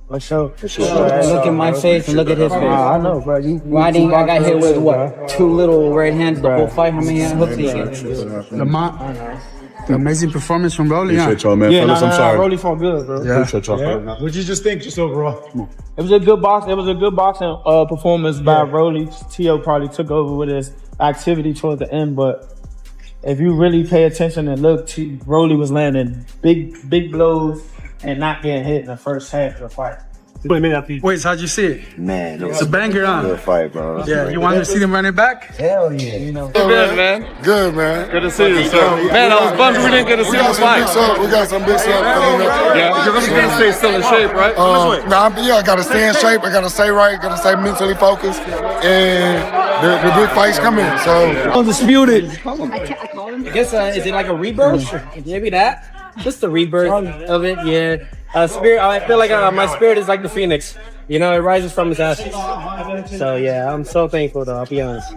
For sure. Look at my face and look at his face. I know, bro. I got hit with what? 2 little right hands the whole fight. How many hooks did he get? Amazing performance from Rolly. Appreciate y'all, man. Fellas, I'm sorry. Rolly fought good, bro. Yeah. Appreciate y'all. Yeah. What'd you just think, just overall? It was a good box. It was a good boxing performance by Rolly. Tio probably took over with his activity towards the end, but if you really pay attention and look, Rolly was landing big blows and not getting hit in the first half of the fight. Wait, so how'd you see it? Man, it's a banger, huh? Good fight, bro. Yeah, you wanted to see them running back? Hell yeah. You know. Good, man. Good, man. Good to see you, sir. Man, I was bummed we didn't get to see you fight. We got some big stuff coming up. Yeah, you're gonna stay still in shape, right? I gotta stay in shape. I gotta stay right. Gotta stay mentally focused. And the big fight's coming. So Undisputed. I guess is it like a rebirth? Maybe that. Just the rebirth of it, yeah. Spirit. I feel like my spirit is like the phoenix. You know, it rises from its ashes. So yeah, I'm so thankful though, I'll be honest.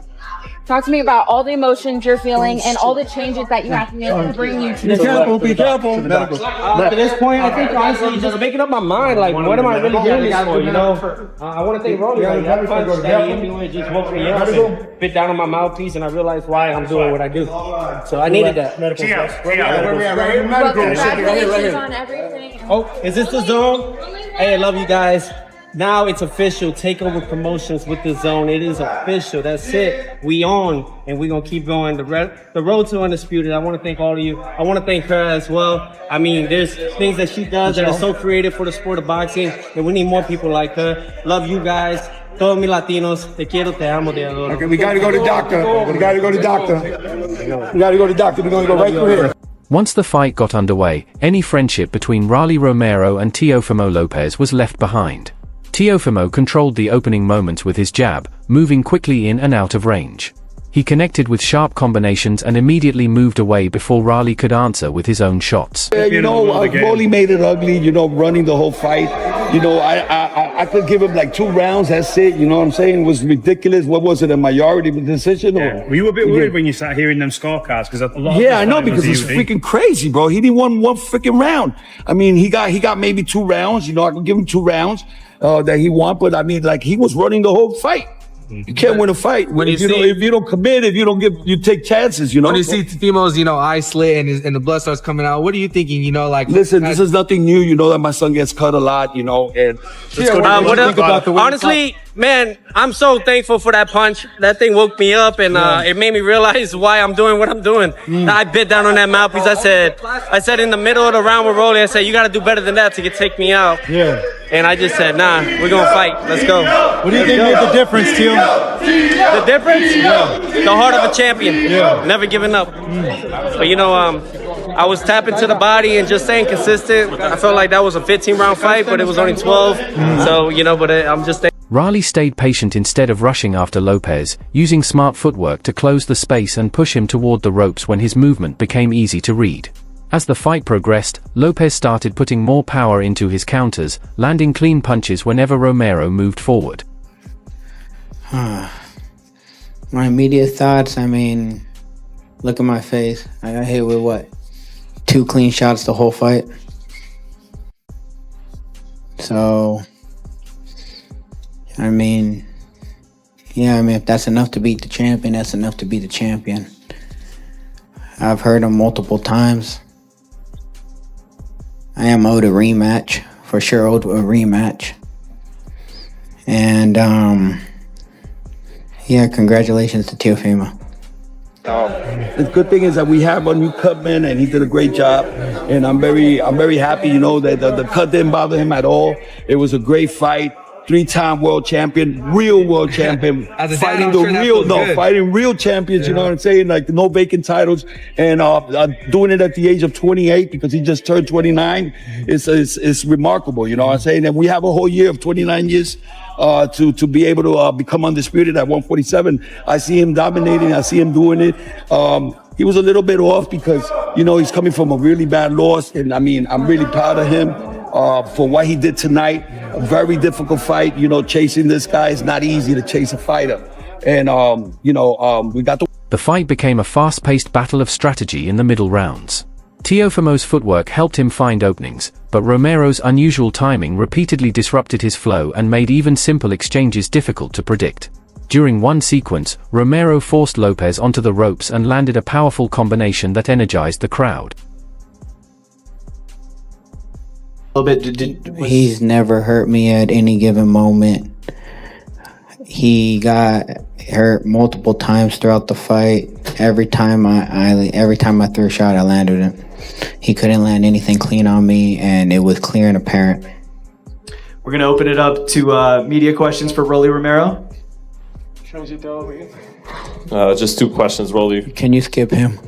Talk to me about all the emotions you're feeling and all the changes that you have to make to bring you to this. Be careful. At this point, I think honestly, just making up my mind, like, what am I really doing this for, you know? I want to thank Rolly. Like, that punch that he hit me with just woke me up and bit down on my mouthpiece, and I realized why I'm doing what I do. So I needed that. Congratulations on everything. Oh, is this the zone? Hey, I love you guys. Now it's official. Takeover Promotions with the zone. It is official. That's it. We on, and we're gonna keep going. The road to Undisputed. I want to thank all of you. I want to thank her as well. I mean, there's things that she does that are so creative for the sport of boxing, and we need more people like her. Love you guys. Todos mis Latinos. Te quiero, te amo, te adoro. okay, we gotta go to doctor. We gotta go to doctor. We're gonna go right through here. Once the fight got underway, any friendship between Rolly Romero and Teofimo Lopez was left behind. Teofimo controlled the opening moments with his jab, moving quickly in and out of range. He connected with sharp combinations and immediately moved away before Rolly could answer with his own shots. You know, Rolly made it ugly, you know, running the whole fight. You know, I could give him like 2 rounds, that's it, you know what I'm saying? It was ridiculous. What was it, a majority decision? Yeah. Were you a bit worried when you sat hearing them scorecards? Because I know, because it's freaking crazy, bro. He didn't win 1 freaking round. I mean, he got maybe 2 rounds, you know, I could give him 2 rounds that he won, but I mean, like, he was running the whole fight. You can't win a fight if you don't commit. If you don't you take chances. You know. When you see Teofimo's, eyes slit and the blood starts coming out, what are you thinking? You know, like, listen, this is nothing new. You know that my son gets cut a lot. You know, and honestly, man, I'm so thankful for that punch. That thing woke me up, and it made me realize why I'm doing what I'm doing. I bit down on that mouthpiece. I said in the middle of the round with Rolly, I said, you got to do better than that to take me out. Yeah. And I just said, nah, we're going to fight. Let's go. What do you think made the difference, Teo? The difference? Yeah. The heart of a champion. Yeah. Never giving up. But, I was tapping to the body and just staying consistent. I felt like that was a 15-round fight, but it was only 12. So, I'm just staying. Rolly stayed patient instead of rushing after Lopez, using smart footwork to close the space and push him toward the ropes when his movement became easy to read. As the fight progressed, Lopez started putting more power into his counters, landing clean punches whenever Romero moved forward. My immediate thoughts, I mean, look at my face. I got hit with 2 clean shots the whole fight. So, if that's enough to beat the champion, that's enough to beat the champion. I've heard him multiple times. I am owed a rematch, for sure owed a rematch. And, congratulations to Teofimo. The good thing is that we have a new cutman, and he did a great job. And I'm very happy, that the cut didn't bother him at all. It was a great fight. 3-time world champion, real world champion, fighting real champions. You know what I'm saying? Like, no vacant titles, and doing it at the age of 28 because he just turned 29. It's remarkable. You know what I'm saying? And we have a whole year of 29 years to be able to become undisputed at 147. I see him dominating. I see him doing it. He was a little bit off because, you know, he's coming from a really bad loss. And I mean, I'm really proud of him for what he did tonight. A very difficult fight. You know, chasing this guy is not easy to chase a fighter. And, we got The fight became a fast-paced battle of strategy in the middle rounds. Teofimo's footwork helped him find openings, but Romero's unusual timing repeatedly disrupted his flow and made even simple exchanges difficult to predict. During one sequence, Romero forced Lopez onto the ropes and landed a powerful combination that energized the crowd. He's never hurt me at any given moment. He got hurt multiple times throughout the fight. Every time I threw a shot, I landed him. He couldn't land anything clean on me, and it was clear and apparent. We're gonna open it up to media questions for Rolly Romero. Just 2 questions, Rolly. Can you skip him?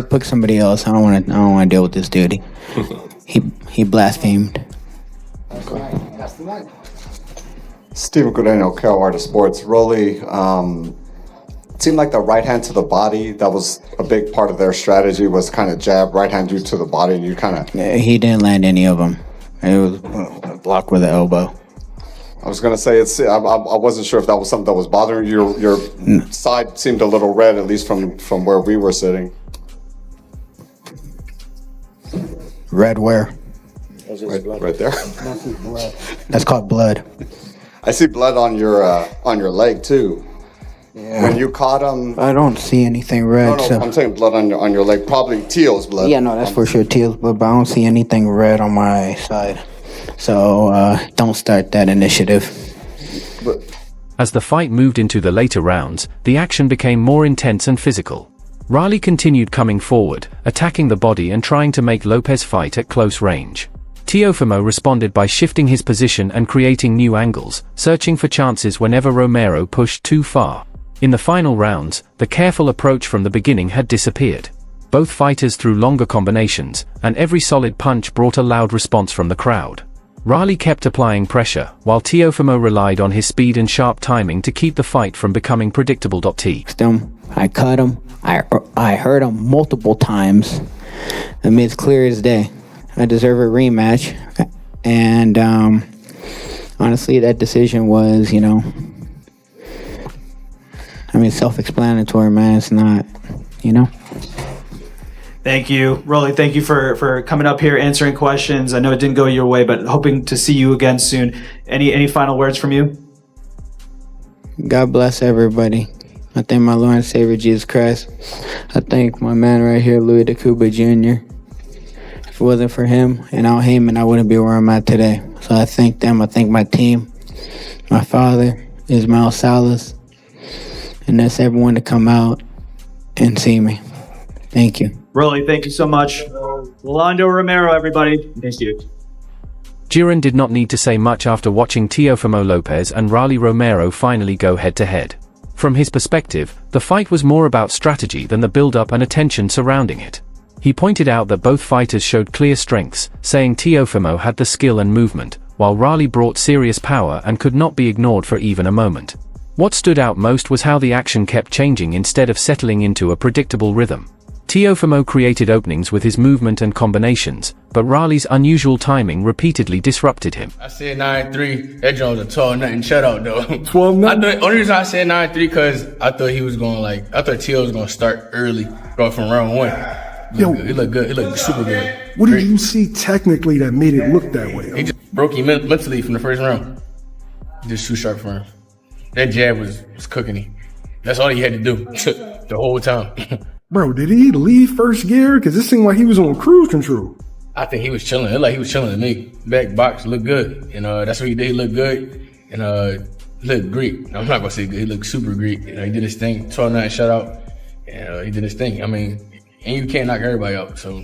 Pick somebody else. I don't want to deal with this dude. He blasphemed. Steven Guarino, Cal Art of Sports. Rolly, it seemed like the right hand to the body, that was a big part of their strategy, was kind of jab, right hand you to the body, and you kind of... He didn't land any of them. It was a block with the elbow. I was going to say, I wasn't sure if that was something that was bothering you. Your side seemed a little red, at least from where we were sitting. Red where? Right there. That's called blood. I see blood on your leg too. Yeah. When you caught him, I don't see anything red. No, I'm saying blood on your leg. Probably Teal's blood. Yeah, no, that's for sure Teal's blood, but I don't see anything red on my side. So don't start that initiative. As the fight moved into the later rounds, the action became more intense and physical. Rolly continued coming forward, attacking the body and trying to make Lopez fight at close range. Teofimo responded by shifting his position and creating new angles, searching for chances whenever Romero pushed too far. In the final rounds, the careful approach from the beginning had disappeared. Both fighters threw longer combinations, and every solid punch brought a loud response from the crowd. Rolly kept applying pressure, while Teofimo relied on his speed and sharp timing to keep the fight from becoming predictable. I cut him. I hurt him multiple times. I mean, it's clear as day. I deserve a rematch. And honestly, that decision was, self-explanatory, man. It's not, Thank you, Rolly. Thank you for coming up here, answering questions. I know it didn't go your way, but hoping to see you again soon. Any final words from you? God bless everybody. I thank my Lord and Savior Jesus Christ. I thank my man right here, Louis DeCuba Jr. If it wasn't for him and Al Heyman, I wouldn't be where I'm at today. So I thank them. I thank my team, my father, Ismael Salas, and that's everyone to come out and see me. Thank you. Rolly, thank you so much. Rolando Romero, everybody. Thank you. Jiren did not need to say much after watching Teofimo Lopez and Rolly Romero finally go head-to-head. From his perspective, the fight was more about strategy than the build-up and attention surrounding it. He pointed out that both fighters showed clear strengths, saying Teofimo had the skill and movement, while Rolly brought serious power and could not be ignored for even a moment. What stood out most was how the action kept changing instead of settling into a predictable rhythm. Teofimo created openings with his movement and combinations, but Rolly's unusual timing repeatedly disrupted him. I said 9-3. That joint was a 12-0 shutout though. 12-0? Only reason I said 9-3 because I thought he was going I thought Teo was going to start early, go from round 1. He looked good. He looked super good. What did you see technically that made it look that way? He just broke him mentally from the first round. Just too sharp for him. That jab was cooking him. That's all he had to do the whole time. Bro, did he leave first gear? Because it seemed like he was on cruise control. I think he was chilling. It looked like he was chilling to me. Back box looked good. And that's what he did. He looked good. And looked Greek. I'm not going to say good. He looked super Greek. He did his thing. 12-9 shutout. And he did his thing. I mean, and you can't knock everybody out. So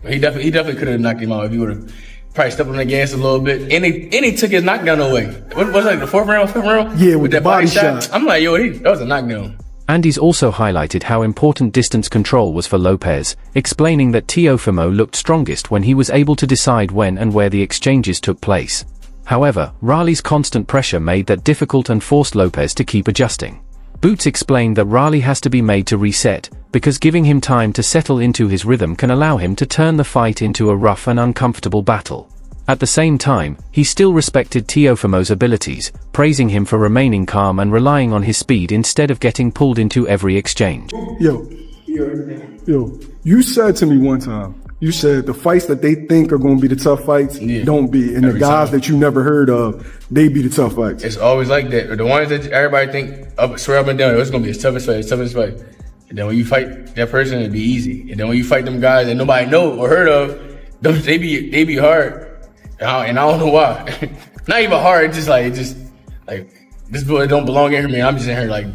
he definitely could have knocked him out if he would have probably stepped on the gas a little bit. And he took his knockdown away. What was it, the 4th round, 5th round? Yeah, with that body shot. I'm like, yo, that was a knockdown. Andy's also highlighted how important distance control was for Lopez, explaining that Teofimo looked strongest when he was able to decide when and where the exchanges took place. However, Rolly's constant pressure made that difficult and forced Lopez to keep adjusting. Boots explained that Rolly has to be made to reset, because giving him time to settle into his rhythm can allow him to turn the fight into a rough and uncomfortable battle. At the same time, he still respected Teofimo's abilities, praising him for remaining calm and relying on his speed instead of getting pulled into every exchange. Yo, you said to me one time, you said the fights that they think are going to be the tough fights don't be, and the guys that you never heard of, they be the tough fights. It's always like that. The ones that everybody think swear up and down, it's gonna be the toughest fight. And then when you fight that person, it'd be easy. And then when you fight them guys that nobody know or heard of, they be hard. And I don't know why. Not even hard. Just like this boy don't belong in here. I'm just in here like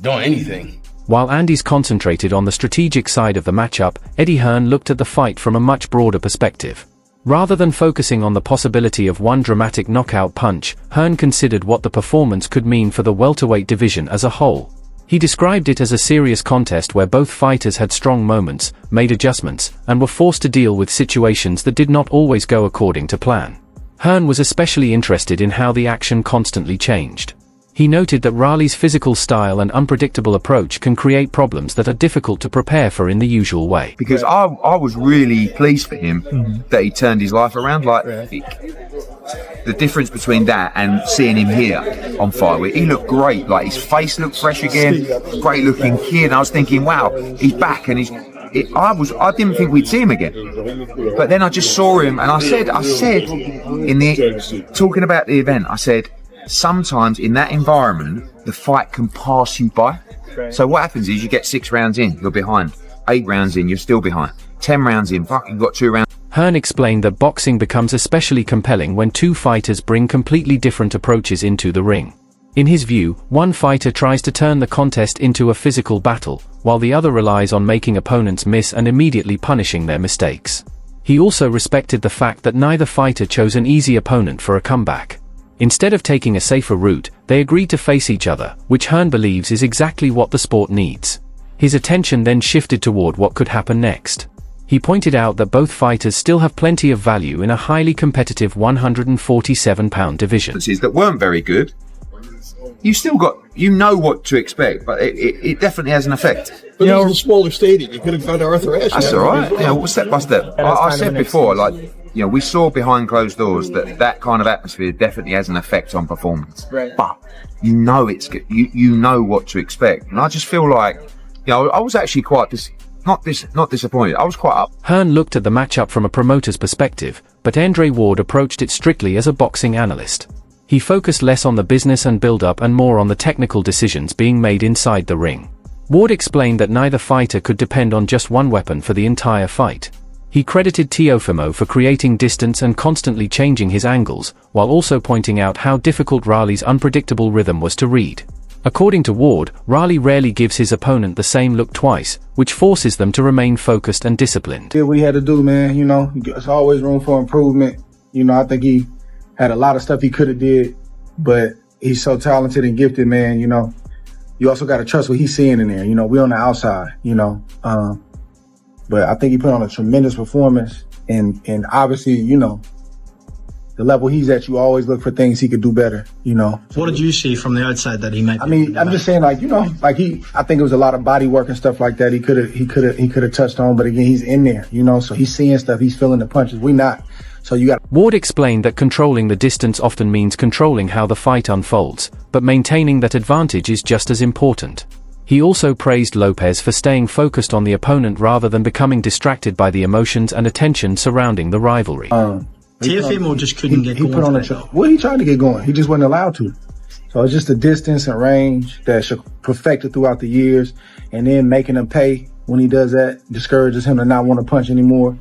doing anything. While Andy's concentrated on the strategic side of the matchup, Eddie Hearn looked at the fight from a much broader perspective. Rather than focusing on the possibility of one dramatic knockout punch, Hearn considered what the performance could mean for the welterweight division as a whole. He described it as a serious contest where both fighters had strong moments, made adjustments, and were forced to deal with situations that did not always go according to plan. Hearn was especially interested in how the action constantly changed. He noted that Rolly's physical style and unpredictable approach can create problems that are difficult to prepare for in the usual way. Because I was really pleased for him that he turned his life around. Like the difference between that and seeing him here on Fight Week, he looked great. Like his face looked fresh again, great looking kid. And I was thinking, wow, he's back, and I didn't think we'd see him again. But then I just saw him, and I said in the talking about the event, I said, sometimes in that environment, the fight can pass you by. So what happens is you get 6 rounds in, you're behind. 8 rounds in, you're still behind. 10 rounds in, you've got 2 rounds. Hearn explained that boxing becomes especially compelling when two fighters bring completely different approaches into the ring. In his view, one fighter tries to turn the contest into a physical battle, while the other relies on making opponents miss and immediately punishing their mistakes. He also respected the fact that neither fighter chose an easy opponent for a comeback. Instead of taking a safer route, they agreed to face each other, which Hearn believes is exactly what the sport needs. His attention then shifted toward what could happen next. He pointed out that both fighters still have plenty of value in a highly competitive 147-pound division. That weren't very good. You still got, what to expect, but it definitely has an effect. But it was a smaller stadium. You could have gone to Arthur Ashe. That's all right. Step by step. I said before, we saw behind closed doors that kind of atmosphere definitely has an effect on performance. Right. But it's good. You know what to expect, and I just feel like, I was actually quite not disappointed. I was quite up. Hearn looked at the matchup from a promoter's perspective, but Andre Ward approached it strictly as a boxing analyst. He focused less on the business and build-up and more on the technical decisions being made inside the ring. Ward explained that neither fighter could depend on just one weapon for the entire fight. He credited Teofimo for creating distance and constantly changing his angles, while also pointing out how difficult Rolly's unpredictable rhythm was to read. According to Ward, Rolly rarely gives his opponent the same look twice, which forces them to remain focused and disciplined. Did what he had to do, man. There's always room for improvement. I think he had a lot of stuff he could have did, but he's so talented and gifted, man. You also got to trust what he's seeing in there. We're on the outside, but I think he put on a tremendous performance, and obviously, the level he's at, you always look for things he could do better, What did you see from the outside that he might be I'm just saying, I think it was a lot of body work and stuff like that he could have touched on, but again, he's in there, so he's seeing stuff, he's feeling the punches. We not. So Ward explained that controlling the distance often means controlling how the fight unfolds, but maintaining that advantage is just as important. He also praised Lopez for staying focused on the opponent rather than becoming distracted by the emotions and attention surrounding the rivalry. Teofimo just couldn't get going. He tried to get going. He just wasn't allowed to. So it's just the distance and range that should perfected throughout the years, and then making him pay when he does that discourages him to not want to punch anymore.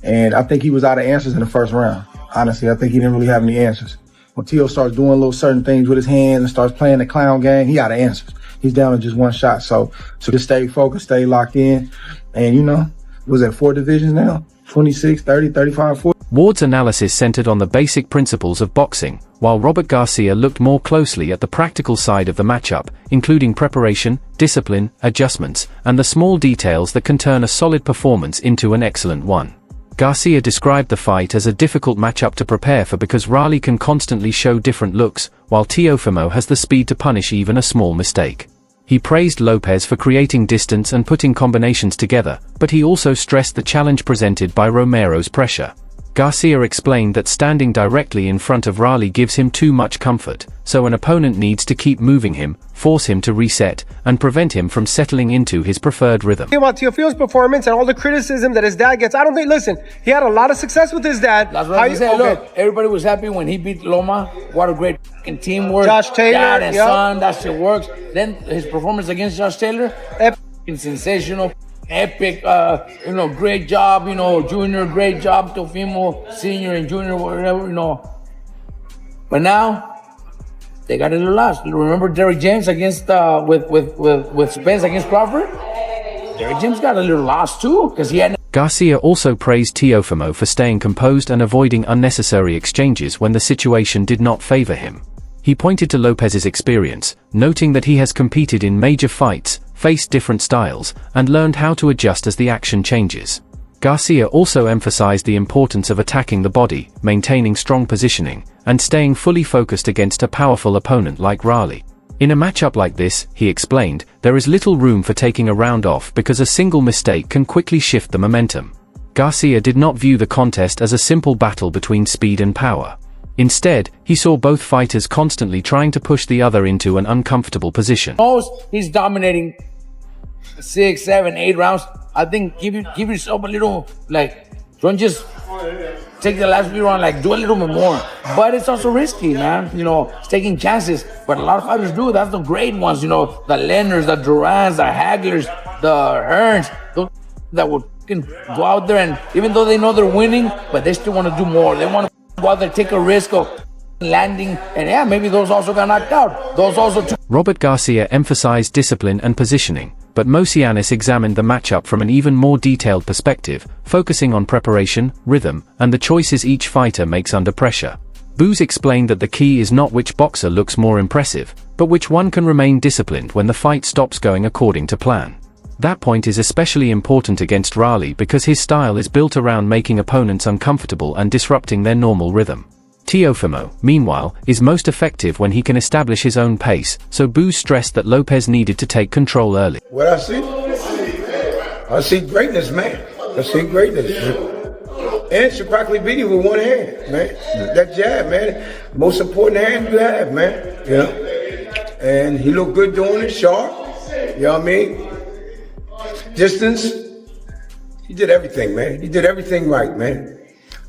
And I think he was out of answers in the first round. Honestly, I think he didn't really have any answers. When Teo starts doing little certain things with his hands and starts playing the clown game, he out of answers. He's down to just one shot. So just stay focused, stay locked in. And was that 4 divisions now? 26, 30, 35, 40. Ward's analysis centered on the basic principles of boxing, while Robert Garcia looked more closely at the practical side of the matchup, including preparation, discipline, adjustments, and the small details that can turn a solid performance into an excellent one. Garcia described the fight as a difficult matchup to prepare for because Rolly can constantly show different looks, while Teofimo has the speed to punish even a small mistake. He praised Lopez for creating distance and putting combinations together, but he also stressed the challenge presented by Romero's pressure. Garcia explained that standing directly in front of Rolly gives him too much comfort, so an opponent needs to keep moving him, force him to reset, and prevent him from settling into his preferred rhythm. About Teofimo's performance and all the criticism that his dad gets, I don't think, listen, he had a lot of success with his dad. That's what I said. Look, everybody was happy when he beat Loma. What a great fucking teamwork. Josh Taylor, dad and son, that shit works. Then his performance against Josh Taylor, sensational. Epic, great job, junior, great job, Teofimo, senior and junior, whatever, But now, they got a little lost. Remember Derrick James against, with Spence against Crawford? Derrick James got a little lost too, because he had... Garcia also praised Teofimo for staying composed and avoiding unnecessary exchanges when the situation did not favor him. He pointed to Lopez's experience, noting that he has competed in major fights, faced different styles, and learned how to adjust as the action changes. Garcia also emphasized the importance of attacking the body, maintaining strong positioning, and staying fully focused against a powerful opponent like Rolly. In a matchup like this, he explained, there is little room for taking a round off because a single mistake can quickly shift the momentum. Garcia did not view the contest as a simple battle between speed and power. Instead, he saw both fighters constantly trying to push the other into an uncomfortable position. He's dominating 6, 7, 8 rounds. I think give yourself a little, don't just take the last few rounds, do a little bit more. But it's also risky, man. It's taking chances. But a lot of fighters do. That's the great ones, the Lenners, the Durans, the Haglers, the Hearns, those that would go out there and even though they know they're winning, but they still want to do more. They want to go out there, take a risk of landing, and maybe those also got knocked out. Those also too. Robert Garcia emphasized discipline and positioning, but Mosianis examined the matchup from an even more detailed perspective, focusing on preparation, rhythm, and the choices each fighter makes under pressure. Booz explained that the key is not which boxer looks more impressive, but which one can remain disciplined when the fight stops going according to plan. That point is especially important against Rolly because his style is built around making opponents uncomfortable and disrupting their normal rhythm. Teofimo, meanwhile, is most effective when he can establish his own pace, so Booz stressed that Lopez needed to take control early. What I see greatness, man. I see greatness. And practically beat him with one hand, man. That jab, man, most important hand you have, man. And he looked good doing it, sharp. You know what I mean? Distance. He did everything, man. He did everything right, man.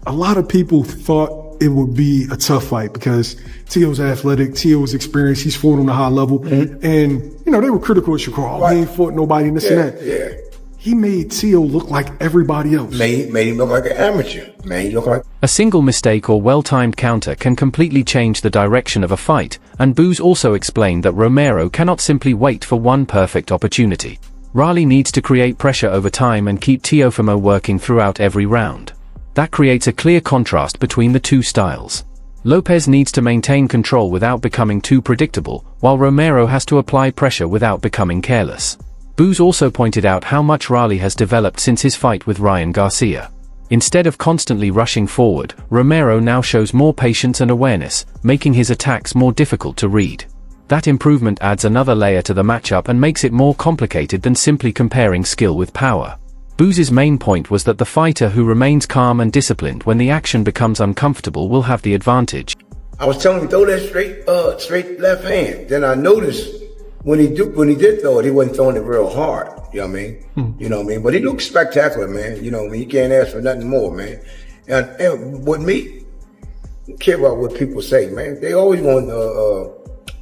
A lot of people thought it would be a tough fight because Teo's athletic, Teo's experienced, he's fought on a high level. And, they were critical of Shakur. He ain't fought nobody and this and that. Yeah. He made Teo look like everybody else. Made him look like an amateur. Made him look like... A single mistake or well-timed counter can completely change the direction of a fight, and Booz also explained that Romero cannot simply wait for one perfect opportunity. Rolly needs to create pressure over time and keep Teofimo working throughout every round. That creates a clear contrast between the two styles. Lopez needs to maintain control without becoming too predictable, while Romero has to apply pressure without becoming careless. Booz also pointed out how much Rolly has developed since his fight with Ryan Garcia. Instead of constantly rushing forward, Romero now shows more patience and awareness, making his attacks more difficult to read. That improvement adds another layer to the matchup and makes it more complicated than simply comparing skill with power. Booz's main point was that the fighter who remains calm and disciplined when the action becomes uncomfortable will have the advantage. I was telling him throw that straight left hand. Then I noticed when he did throw it, he wasn't throwing it real hard. You know what I mean? You know what I mean? But he looked spectacular, man. You know what I mean? You can't ask for nothing more, man. And with me, I don't care about what people say, man. They always want to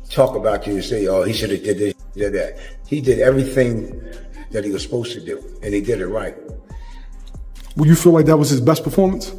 talk about you and say, oh, he should have did this, did that. He did everything that he was supposed to do, and he did it right. Will you feel like that was his best performance?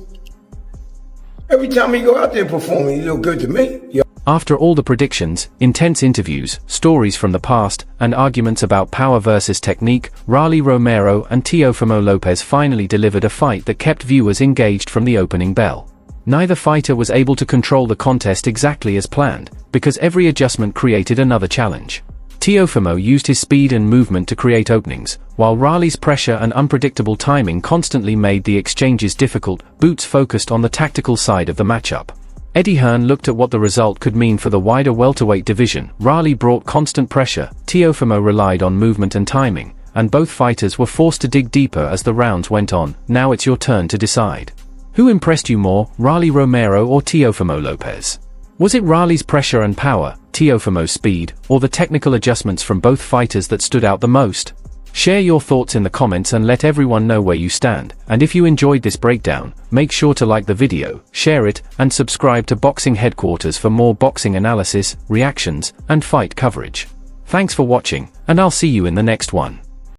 Every time he go out there performing, he look good to me. Yeah. After all the predictions, intense interviews, stories from the past, and arguments about power versus technique, Rolly Romero and Teofimo Lopez finally delivered a fight that kept viewers engaged from the opening bell. Neither fighter was able to control the contest exactly as planned, because every adjustment created another challenge. Teofimo used his speed and movement to create openings, while Rolly's pressure and unpredictable timing constantly made the exchanges difficult. Boots focused on the tactical side of the matchup. Eddie Hearn looked at what the result could mean for the wider welterweight division. Rolly brought constant pressure, Teofimo relied on movement and timing, and both fighters were forced to dig deeper as the rounds went on. Now it's your turn to decide. Who impressed you more, Rolly Romero or Teofimo Lopez? Was it Rolly's pressure and power, Teofimo's speed, or the technical adjustments from both fighters that stood out the most? Share your thoughts in the comments and let everyone know where you stand. And if you enjoyed this breakdown, make sure to like the video, share it, and subscribe to Boxing Headquarters for more boxing analysis, reactions, and fight coverage. Thanks for watching, and I'll see you in the next one.